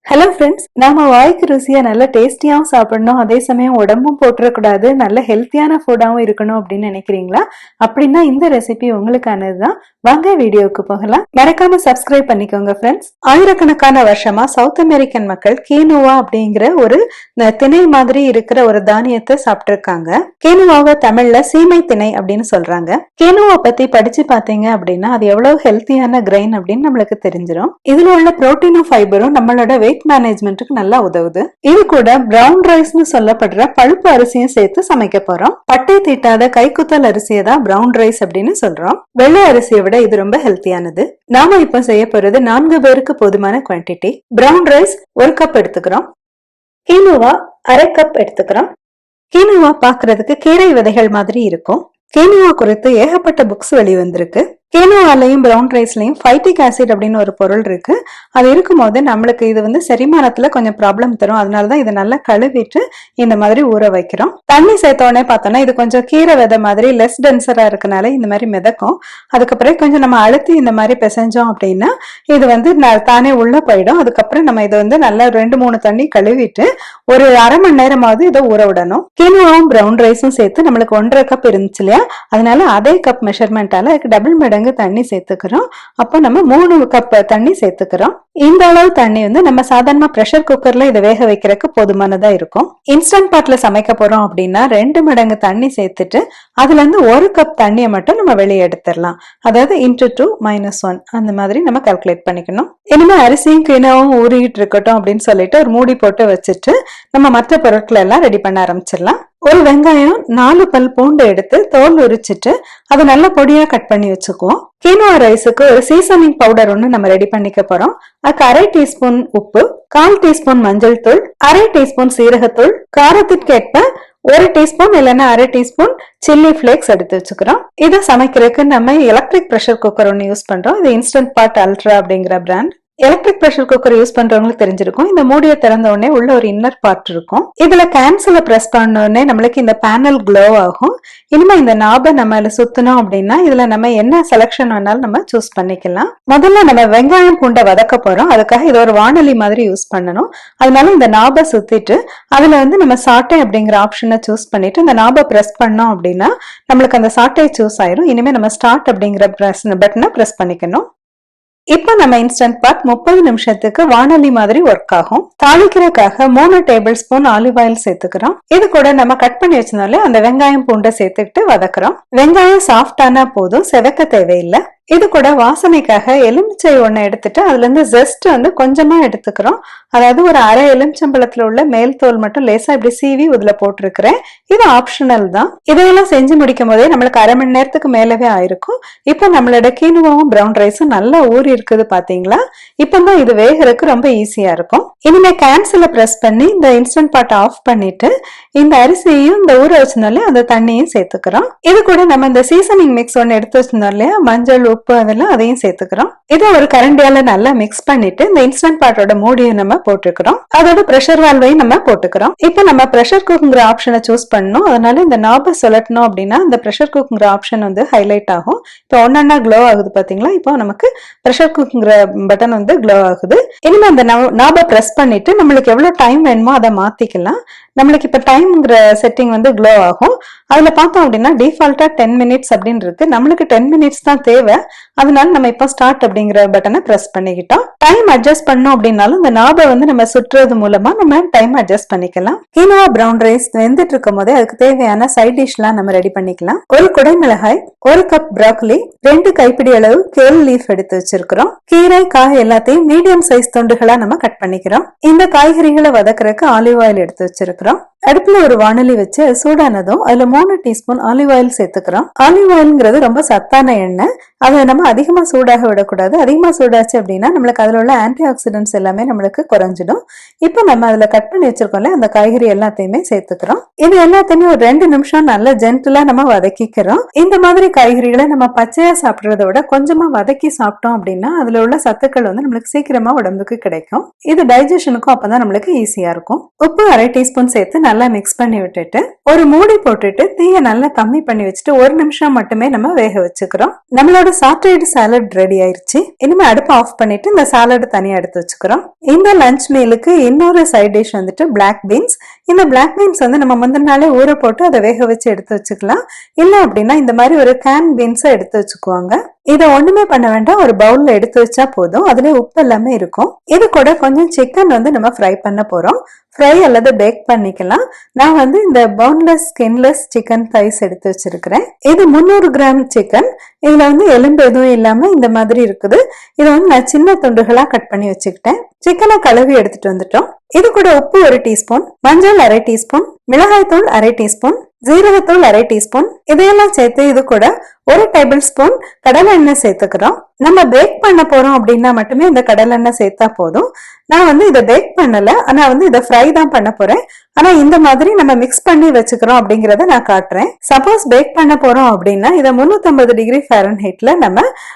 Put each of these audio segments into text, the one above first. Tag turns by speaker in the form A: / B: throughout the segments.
A: Hello friends, நாம வாய்க்கு ருசியா நல்ல டேஸ்டியாவும் சாப்பிடணும், அதே சமயம் உடம்பும் போட்டுறக்கூடாது, நல்ல ஹெல்த்தியான ஃபுட்டாவும் இருக்கணும் அப்படின்னு நினைக்கிறீங்களா? அப்படின்னா இந்த ரெசிபி உங்களுக்கானதுதான். வாங்க வீடியோவுக்கு போகலாம். மறக்காம சப்ஸ்கிரைப் பண்ணிக்கோங்க ஃப்ரெண்ட்ஸ். ஆயிரக்கணக்கான வருஷமா சவுத் அமெரிக்கன் மக்கள் கேனுவா அப்படிங்கிற ஒரு திணை மாதிரி இருக்கிற ஒரு தானியத்தை சாப்பிட்டு இருக்காங்க. கேனுவாவை தமிழ்ல சீமை திணை அப்படின்னு சொல்றாங்க. கேனுவா பத்தி படிச்சு பாத்தீங்க அப்படின்னா அது எவ்வளவு ஹெல்த்தியான கிரைன் அப்படின்னு நம்மளுக்கு தெரிஞ்சிடும். இதுல உள்ள புரோட்டீனும் ஃபைபரும் நம்மளோட வெயிட் மேனேஜ்மெண்ட்டுக்கு நல்லா உதவுது. இது கூட பிரவுன் ரைஸ்னு சொல்லப்படுற பழுப்பு அரிசியும் சேர்த்து சமைக்க போறோம். பட்டை தீட்டாத கைக்குத்தல் அரிசியை தான் பிரவுன் ரைஸ் அப்படின்னு சொல்றோம். வெள்ளை அரிசியை விட இது ரொம்ப ஹெல்த்தியானது. நாம இப்ப செய்ய போறது 4 பேருக்கு போதுமான குவான்டிட்டி. பிரவுன் ரைஸ் 1 கப் எடுத்துக்கிறோம். கீனுவா 1/2 கப் எடுத்துக்கிறோம். கீனுவா பாக்குறதுக்கு கீரை விதைகள் மாதிரி இருக்கும். கீனுவா குறித்து ஏகப்பட்ட புக்ஸ் வெளிவந்திருக்கு. கேனுவாலையும் பிரவுன் ரைஸ்லயும் ஃபைட்டிக் ஆசிட் அப்படின்னு ஒரு பொருள் இருக்கு. அது இருக்கும்போது நம்மளுக்கு இது செரிமானத்துல கொஞ்சம் ப்ராப்ளம் தரும். அதனாலதான் இதை நல்லா கழுவிட்டு இந்த மாதிரி ஊற வைக்கிறோம். தண்ணி சேர்த்தோடனே பார்த்தோம்னா இது கொஞ்சம் கீரை விதை மாதிரி லெஸ் டென்சரா இருக்கனால இந்த மாதிரி மிதக்கும். அதுக்கப்புறம் கொஞ்சம் நம்ம அழுத்தி இந்த மாதிரி பிசைஞ்சோம் அப்படின்னா இது தானே உள்ள போயிடும். அதுக்கப்புறம் நம்ம இதை நல்லா 2-3 தண்ணி கழுவிட்டு ஒரு அரை மணி நேரமாவது இதை ஊற விடணும். கேனுவாவும் பிரவுன் ரைஸும் சேர்த்து நம்மளுக்கு 1.5 கப் இருந்துச்சு இல்லையா, அதனால அதே கப் மெஷர்மெண்டால டபுள் மடங்கு தண்ணி சேர்த்துக்கிறோம். அப்போ நம்ம 3 கப் தண்ணி சேர்த்துக்கிறோம். இந்த அளவு தண்ணி நம்ம சாதாரண பிரஷர் குக்கர்ல இதை வேக வைக்கிறதுக்கு போதுமானதா இருக்கும். இன்ஸ்டன்ட் பாட்ல சமைக்க போறோம் அப்படின்னா 2 மடங்கு தண்ணி சேர்த்துட்டு அதுல இருந்து 1 கப் தண்ணியை மட்டும் நம்ம வெளியே எடுத்துடலாம். அதாவது into 2 - 1 அந்த மாதிரி நம்ம கால்குலேட் பண்ணிக்கணும். இனிமே அரிசியும் கீனாவும் ஊறிட்டு இருக்கட்டும் அப்படின்னு சொல்லிட்டு ஒரு மூடி போட்டு வச்சுட்டு நம்ம மற்ற பொருட்களை எல்லாம் ரெடி பண்ண ஆரம்பிச்சிடலாம். ஒரு வெங்காயம் 4 பல் பூண்டு எடுத்து தோல் உரிச்சிட்டு அதை நல்ல பொடியா கட் பண்ணி வச்சுக்குவோம். கீனுவா ரைஸுக்கு ஒரு சீசனிங் பவுடர் ஒன்று நம்ம ரெடி பண்ணிக்க போறோம். அதுக்கு 1/2 டீஸ்பூன் உப்பு, 1/4 டீஸ்பூன் மஞ்சள் தூள், 1/2 டீஸ்பூன் சீரகத்தூள், காரத்திற்கேற்ப 1 டீஸ்பூன் இல்லைன்னா 1/2 டீஸ்பூன் சில்லி பிளேக்ஸ் எடுத்து வச்சுக்கிறோம். இதை சமைக்கிறதுக்கு நம்ம எலக்ட்ரிக் பிரஷர் குக்கர் ஒன்று யூஸ் பண்றோம். இது இன்ஸ்டன்ட் பாட் அல்ட்ரா அப்படிங்கிற brand. Electric pressure cooker use பண்றவங்களுக்கு தெரிஞ்சிருக்கும். இந்த மூடியை திறந்த உடனே உள்ள ஒரு இன்னர் பார்ட் இருக்கும். இதுல கேன்சலை பிரஸ் பண்ண உடனே நம்மளுக்கு இந்த பேனல் க்ளோ ஆகும். இனிமே இந்த நாபை நம்ம சுத்தணும் அப்படின்னா இதுல நம்ம என்ன செலக்ஷன் வேணாலும் நம்ம சூஸ் பண்ணிக்கலாம். முதல்ல நம்ம வெங்காயம் பூண்டை வதக்க போறோம். அதுக்காக இது ஒரு வானொலி மாதிரி யூஸ் பண்ணணும். அதனால இந்த நாபை சுத்திட்டு அதுல நம்ம சாட்டை அப்படிங்கிற ஆப்ஷனை சூஸ் பண்ணிட்டு இந்த நாபை பிரஸ் பண்ணோம் அப்படின்னா நம்மளுக்கு அந்த சாட்டை சூஸ் ஆயிரும். இனிமே நம்ம ஸ்டார்ட் அப்படிங்கிற பட்டனை பிரஸ் பண்ணிக்கணும். இப்ப நம்ம இன்ஸ்டன்ட் பாட் 30 நிமிஷத்துக்கு வானொலி மாதிரி ஒர்க் ஆகும். தாளிக்கிறதுக்காக 3 டேபிள் ஸ்பூன் ஆலிவ் ஆயில் சேர்த்துக்கிறோம். இது கூட நம்ம கட் பண்ணி வச்சதால அந்த வெங்காயம் பூண்டை சேர்த்துக்கிட்டு வதக்குறோம். வெங்காயம் சாஃப்டானா போதும், செவக்க தேவையில்லை. இது கூட வாசனைக்காக எலுமிச்சை ஒண்ணு எடுத்துட்டு அதுல இருந்து ஜெஸ்ட் கொஞ்சமா எடுத்துக்கிறோம். அதாவது ஒரு அரை எலுமிச்சம்பழத்துல உள்ள மேல் தோல் மட்டும் லேசா இப்படி சீவி இதுல போட்டிருக்கிறேன். இது ஆப்ஷனல் தான். இதையெல்லாம் செஞ்சு முடிக்கும் போதே நம்மளுக்கு அரை மணி நேரத்துக்கு மேலவே ஆயிருக்கும். இப்ப நம்மளோட கீனுவாவும் பிரவுன் ரைஸும் நல்லா ஊறி இருக்குது பாத்தீங்களா? இப்பதான் இது வேகிறதுக்கு ரொம்ப ஈஸியா இருக்கும். இனிமே கேன்சல பிரஸ் பண்ணி இந்த இன்ஸ்டன்ட் பாட் ஆஃப் பண்ணிட்டு இந்த அரிசியையும் இந்த ஊற வச்சிருந்தாலே அந்த தண்ணியும் சேர்த்துக்கிறோம். இது கூட நம்ம இந்த சீசனிங் மிக்ஸ் ஒன்னு எடுத்து வச்சிருந்தோம் இல்லையா, மஞ்சள் உப்பு அதெல்லாம் அதையும் சேர்த்துக்கிறோம். இதை ஒரு கரண்டியால நல்லா மிக்ஸ் பண்ணிட்டு இந்த இன்ஸ்டன்ட் பாட்டோட மூடியை நம்ம போட்டுக்கிறோம். அதோட பிரஷர் வால்வையும் நம்ம போட்டுக்கிறோம். இப்ப நம்ம பிரஷர் குக்குங்கிற ஆப்ஷனை சூஸ் பண்ணணும். அதனால இந்த நாபை சொல்லட்டணும் அப்படின்னா இந்த பிரஷர் குக்குங்கிற ஆப்ஷன் ஹைலைட் ஆகும். இப்போ ஒன்னொன்னா க்ளோ ஆகுது பாத்தீங்களா? இப்போ நமக்கு பிரஷர் குக்குங்கிற பட்டன் க்ளோ ஆகுது. இனிமே அந்த நாபை பிரஸ் பண்ணிட்டு நம்மளுக்கு எவ்வளவு டைம் வேணுமோ அதை மாத்திக்கலாம். நம்மளுக்கு இப்ப டைம்ங்கிற செட்டிங் க்ளோ ஆகும். அதுல பார்த்தோம் அப்படின்னா டிஃபால்ட்டா 10 மினிட்ஸ் அப்படின்னு இருக்கு. நம்மளுக்கு 10 மினிட்ஸ் தான் தேவை. அதனால நம்ம இப்ப ஸ்டார்ட் அப்படிங்கிற பட்டனை பிரஸ் பண்ணிக்கிட்டோம். டைம் அட்ஜஸ்ட் பண்ணோம் அப்படின்னாலும் இந்த நாபை நம்ம சுற்றுறது மூலமா நம்ம டைம் அட்ஜஸ்ட் பண்ணிக்கலாம். கீனுவா பிரவுன் ரைஸ் வெந்துட்டு இருக்கும் போதே அதுக்கு தேவையான சைட் டிஷ்லாம் நம்ம ரெடி பண்ணிக்கலாம். ஒரு குடைமிளகாய், 1 கப் ப்ரோக்கலி, 2 கைப்பிடி அளவு கேல் லீஃப் எடுத்து வச்சிருக்கிறோம். கீரை, காய் எல்லாத்தையும் மீடியம் சைஸ் துண்டுகளா நம்ம கட் பண்ணிக்கிறோம். இந்த காய்கறிகளை வதக்குறதுக்கு ஆலிவ் ஆயில் எடுத்து வச்சிருக்கிறோம். அடுப்புல ஒரு வானொலி வச்சு சூடானதும் அதுல 3 டீஸ்பூன் ஆலிவ் ஆயில் சேர்த்துக்கிறோம். ஆலிவ் ஆயில்ங்கிறது ரொம்ப சத்தான எண்ணெய். அதை நம்ம அதிகமா சூடாக விடக்கூடாது. அதிகமா சூடாச்சு அப்படின்னா நம்மளுக்கு அதுல உள்ள ஆன்டி ஆக்சிடென்ட்ஸ் எல்லாமே நம்மளுக்கு குறைஞ்சிடும். இப்ப நம்ம அதுல கட் பண்ணி வச்சிருக்கோம்ல அந்த காய்கறி எல்லாத்தையுமே சேர்த்துக்கிறோம். இது எல்லாத்தையுமே ஒரு 2 நிமிஷம் நல்ல ஜென்டிலா நம்ம வதக்கிக்கிறோம். இந்த மாதிரி காய்கறிகளை நம்ம பச்சையா சாப்பிடுறத விட கொஞ்சமா வதக்கி சாப்பிட்டோம் அப்படின்னா அதுல உள்ள சத்துக்கள் நம்மளுக்கு சீக்கிரமா உடம்புக்கு கிடைக்கும். இது டைஜஷனுக்கும் அப்பதான் நம்மளுக்கு ஈஸியா இருக்கும். உப்பு 1/2 டீஸ்பூன் சேர்த்து நல்லா மிக்ஸ் பண்ணி விட்டுட்டு ஒரு மூடி போட்டுட்டு தீயை நல்லா கம்மி பண்ணி வச்சுட்டு 1 நிமிஷம் மட்டுமே நம்ம வேக வச்சுக்கிறோம். நம்மளோட சாட்டர்டே சாலட் ரெடி ஆயிருச்சு. இனிமே அடுப்பு ஆஃப் பண்ணிட்டு இந்த சாலட் தனியா எடுத்து வச்சுக்கிறோம். இந்த லஞ்ச் மீலுக்கு இன்னொரு சைட் டிஷ் வந்துட்டு பிளாக் பீன்ஸ். இந்த பிளாக் பீன்ஸ் வந்து நம்ம முந்தின நாளே ஊற போட்டு அதை வேக வச்சு எடுத்து வச்சுக்கலாம். இல்ல அப்படின்னா இந்த மாதிரி ஒரு கேன் பீன்ஸை எடுத்து வச்சுக்குவாங்க. இதை ஒண்ணுமே பண்ண வேண்டாம், ஒரு பவுல்ல எடுத்து வச்சா போதும். அதுல உப்பு எல்லாமே இருக்கும். இது கூட கொஞ்சம் சிக்கன் வந்து நம்ம ஃப்ரை பண்ண போறோம். ஃப்ரை அல்லது பேக் பண்ணிக்கலாம். நான் வந்து இந்த போன்லெஸ் ஸ்கின்லெஸ் சிக்கன் தைஸ் எடுத்து வச்சிருக்கிறேன். இது 300 கிராம் சிக்கன். இதுல வந்து எலும்பு எதுவும் இல்லாம இந்த மாதிரி இருக்குது. இதை வந்து நான் சின்ன துண்டுகளா கட் பண்ணி வச்சுக்கிட்டேன். சிக்கனை கழுவி எடுத்துட்டு வந்துட்டோம். இது கூட உப்பு 1 டீஸ்பூன், மஞ்சள் 1/2 டீஸ்பூன், மிளகாய் தூள் 1/2 டீஸ்பூன், ஜீரகத்தூள் 1/2 டீஸ்பூன், இதையெல்லாம் சேர்த்து இது கூட 1 டேபிள் ஸ்பூன் கடலை எண்ணெய் சேர்த்துக்கிறோம். நம்ம பேக் பண்ண போறோம் அப்படின்னா மட்டுமே இந்த கடலை எண்ணெய் சேர்த்தா போதும். நான் வந்து இதை பேக் பண்ணல, ஆனா வந்து இதை ஃப்ரை தான் பண்ண போறேன். ஆனா இந்த மாதிரி நம்ம மிக்ஸ் பண்ணி வச்சுக்கிறோம் அப்படிங்கறத நான் காட்டுறேன். சப்போஸ் பேக் பண்ண போறோம் அப்படின்னா இதை 350 டிகிரி ஃபாரன்ஹீட்ல நம்ம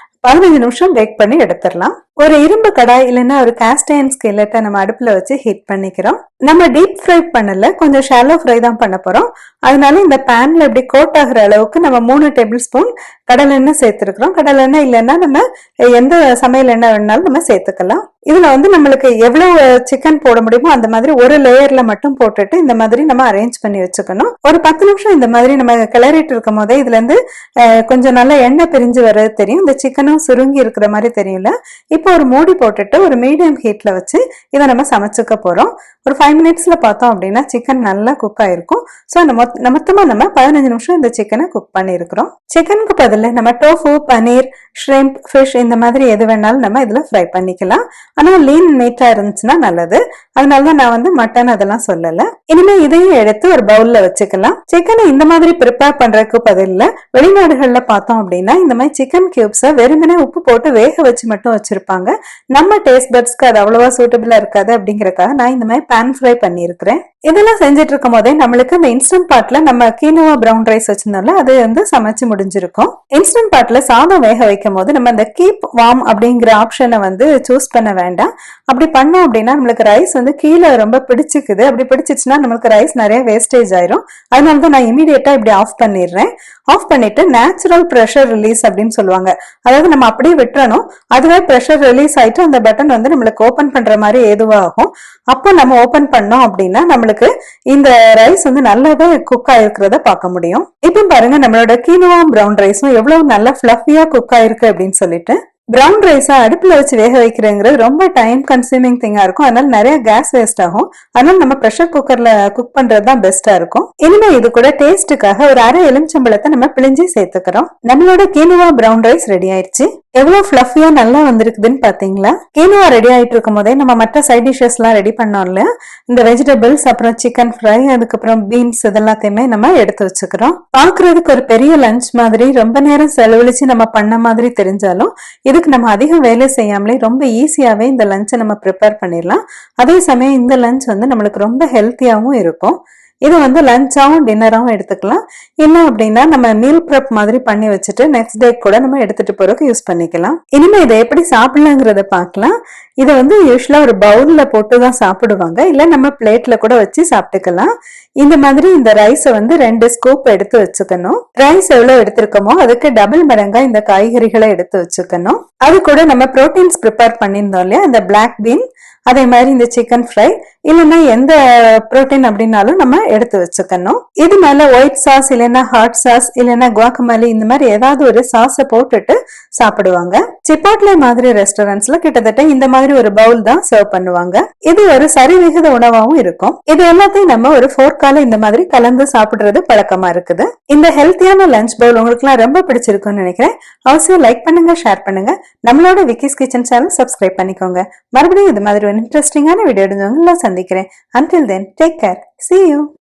A: 15 நிமிஷம் பேக் பண்ணி எடுத்துடலாம். ஒரு இரும்பு கடாய் இல்லைன்னா ஒரு காஸ்ட் அயர்ன் ஸ்கில்லெட்டை நம்ம அடுப்புல வச்சு ஹீட் பண்ணிக்கிறோம். நம்ம டீப் ஃப்ரை பண்ணல, கொஞ்சம் ஷாலோ ஃப்ரை தான் பண்ண போறோம். அதனால இந்த பேன்ல இப்படி கோட் ஆகுற அளவுக்கு நம்ம 3 டேபிள் ஸ்பூன் கடலை எண்ணெய் சேர்த்துருக்கிறோம். கடலை எண்ணெய் இல்லைன்னா நம்ம எந்த சமையல் எண்ணெய் வேணாலும் நம்ம சேர்த்துக்கலாம். இதுல வந்து நம்மளுக்கு எவ்வளவு சிக்கன் போட முடியுமோ அந்த மாதிரி ஒரு லேயர்ல மட்டும் போட்டுட்டு இந்த மாதிரி நம்ம அரேஞ்ச் பண்ணி வச்சுக்கணும். ஒரு 10 நிமிஷம் இந்த மாதிரி நம்ம கிளறிட்டு இருக்கும் போதே இதுல இருந்து கொஞ்சம் நல்லா எண்ணெய் பிரிஞ்சு வர்றது தெரியும். இந்த சிக்கனும் சுருங்கி இருக்கிற மாதிரி தெரியல. இப்போ ஒரு மூடி போட்டுட்டு ஒரு மீடியம் ஹீட்ல வச்சு இதை நம்ம சமைச்சுக்க போறோம். ஒரு 5 மினிட்ஸ்ல பார்த்தோம் அப்படின்னா சிக்கன் நல்லா குக் ஆயிருக்கும். ஸோ மொத்தமா நம்ம 15 நிமிஷம் இந்த சிக்கனை குக் பண்ணிருக்கிறோம். சிக்கனுக்கு பதில் நம்ம டோஃபு, பனீர், ஷ்ரிம்ப், ஃபிஷ் இந்த மாதிரி எது வேணாலும் நம்ம இதுல ஃப்ரை பண்ணிக்கலாம். ஆனா லீன் மீட்டா இருந்துச்சுன்னா நல்லது. அதனாலதான் நான் வந்து மட்டன் அதெல்லாம் சொல்லல. இனிமே இதையும் எடுத்து ஒரு பவுல்ல வச்சுக்கலாம். சிக்கனை இந்த மாதிரி ப்ரிப்பேர் பண்றதுக்கு பதில் வெளிநாடுகள்ல பார்த்தோம் அப்படின்னா இந்த மாதிரி சிக்கன் கியூப்ஸை வெறுமனே உப்பு போட்டு வேக வச்சு மட்டும் வச்சிருப்பாங்க. நம்ம டேஸ்ட் பட்ஸ்க்கு அது அவ்வளவா சூட்டபிளா இருக்காது. அப்படிங்கறக்காக நான் இந்த மாதிரி பேன் ஃப்ரை பண்ணிருக்கிறேன். இதெல்லாம் செஞ்சுட்டு இருக்கும் போதே நம்மளுக்கு இந்த இன்ஸ்டன்ட் பாட்ல நம்ம கீனோவா பிரவுன் ரைஸ் வச்சிருந்தோம்ல, அது வந்து சமைச்சு முடிஞ்சிருக்கும். இன்ஸ்டன்ட் பாட்ல சாதம் வேக வைக்கும் போது நம்ம இந்த கீப் வார்ம் அப்படிங்கிற ஆப்ஷனை வந்து சூஸ் பண்ண வேண்டாம். அப்படி பண்ணோம் அப்படின்னா நம்மளுக்கு ரைஸ் வந்து கீழே ரொம்ப பிடிச்சிக்குது. அப்படி பிடிச்சிச்சுன்னா நம்மளுக்கு ரைஸ் நிறைய வேஸ்டேஜ் ஆயிரும். அதனாலதான் நான் இமீடியட்டா இப்படி ஆஃப் பண்ணிடுறேன். ஆஃப் பண்ணிட்டு நேச்சுரல் ப்ரெஷர் ரிலீஸ் அப்படின்னு சொல்லுவாங்க. அதாவது நம்ம அப்படியே விட்டுறணும், அதுவே ப்ரெஷர் ரிலீஸ் ஆயிட்டு அந்த பட்டன் வந்து நம்மளுக்கு ஓபன் பண்ற மாதிரி ஏதுவாகும். அப்போ நம்ம ஓபன் பண்ணோம் அப்படின்னா நம்மளுக்கு இந்த ரைஸ் வந்து நல்லாவே குக் ஆயிருக்கிறத பார்க்க முடியும். இப்போ பாருங்க நம்மளோட கீனோவா பிரவுன் ரைஸும் எவ்வளவு நல்லா ஃபிளஃபியா குக் ஆயிருக்கு அப்படின்னு சொல்லிட்டு. பிரவுன் ரைஸா அடுப்புல வச்சு வேக வைக்கிறேங்கிறது ரொம்ப டைம் கன்சியூமிங் திங்கா இருக்கும். அதனால நிறைய கேஸ் வேஸ்ட் ஆகும். அதனால நம்ம ப்ரெஷர் குக்கர்ல குக் பண்றது தான் பெஸ்டா இருக்கும். இனிமே இது கூட டேஸ்டுக்காக ஒரு 1/2 எலுமிச்சம்பழத்தை நம்ம பிழிஞ்சு சேர்த்துக்கிறோம். நம்மளோட கீனோவா பிரவுன் ரைஸ் ரெடி ஆயிடுச்சு. எவ்வளவு ஃபிளஃபியா நல்லா வந்திருக்குதுன்னு பாத்தீங்களா? கீனோவா ரெடி ஆயிட்டு இருக்கும் போதே நம்ம மற்ற சைட் டிஷஸ் எல்லாம் ரெடி பண்ணோம்ல, இந்த வெஜிடபிள்ஸ், அப்புறம் சிக்கன் ஃப்ரை, அதுக்கப்புறம் பீன்ஸ், இதெல்லாத்தையுமே நம்ம எடுத்து வச்சுக்கிறோம். பாக்குறதுக்கு ஒரு பெரிய லஞ்ச் மாதிரி ரொம்ப நேரம் செலவழிச்சு நம்ம பண்ண மாதிரி தெரிஞ்சாலும் இதுக்கு நம்ம அதிகம் வேலை செய்யாமலே ரொம்ப ஈஸியாவே இந்த லஞ்சை நம்ம ப்ரிப்பேர் பண்ணிடலாம். அதே சமயம் இந்த லஞ்ச் வந்து நம்மளுக்கு ரொம்ப ஹெல்த்தியாவும் இருக்கும். இது வந்து லஞ்சாவும் டின்னராவும் எடுத்துக்கலாம். இல்லை அப்படின்னா நம்ம மீல் ப்ரெப் மாதிரி பண்ணி வச்சுட்டு நெக்ஸ்ட் டே கூட நம்ம எடுத்துட்டு போறதுக்கு யூஸ் பண்ணிக்கலாம். இனிமே இதை எப்படி சாப்பிடலாங்கிறத பார்க்கலாம். இதை வந்து யூஸ்வலா ஒரு பவுல்ல போட்டு தான் சாப்பிடுவாங்க. இல்ல நம்ம பிளேட்ல கூட வச்சு சாப்பிட்டுக்கலாம். இந்த மாதிரி இந்த ரைஸை வந்து 2 ஸ்கூப் எடுத்து வச்சுக்கணும். ரைஸ் எவ்வளவு எடுத்திருக்கோமோ அதுக்கு டபுள் மடங்கா இந்த காய்கறிகளை எடுத்து வச்சுக்கணும். அது கூட நம்ம ப்ரோட்டீன்ஸ் ப்ரிப்பேர் பண்ணியிருந்தோம் இல்லையா, இந்த பிளாக் பீன், அதே மாதிரி இந்த சிக்கன் ஃப்ரை, இல்லைன்னா எந்த புரோட்டீன் அப்படின்னாலும் நம்ம எடுத்து வச்சுக்கணும். இது மேல ஒயிட் சாஸ் இல்லைன்னா ஹாட் சாஸ் இல்லைன்னா குவாக்கமாலி இந்த மாதிரி ஏதாவது ஒரு சாஸை போட்டுட்டு சாப்பிடுவாங்க. சிப்பாட்லே மாதிரி ரெஸ்டாரண்ட்ஸ்ல கிட்டத்தட்ட இந்த மாதிரி ஒரு பவுல் தான் சர்வ் பண்ணுவாங்க. இது ஒரு சரிவிகித உணவாகவும் இருக்கும். இது எல்லாத்தையும் நம்ம ஒரு ஃபோர்க்கால இந்த மாதிரி கலந்து சாப்பிடுறது பழக்கமா இருக்குது. இந்த ஹெல்த்தியான லஞ்ச் பவுல் உங்களுக்கு எல்லாம் ரொம்ப பிடிச்சிருக்கும்னு நினைக்கிறேன். அவசியம் லைக் பண்ணுங்க, ஷேர் பண்ணுங்க. நம்மளோட விக்கிஸ் கிச்சன் சேனல் சப்ஸ்கிரைப் பண்ணிக்கோங்க. மறுபடியும் இது மாதிரி ஒரு இன்ட்ரெஸ்டிங்கான வீடியோ எடுத்து உங்களை சந்திக்கிறேன். Until then, take care. See you.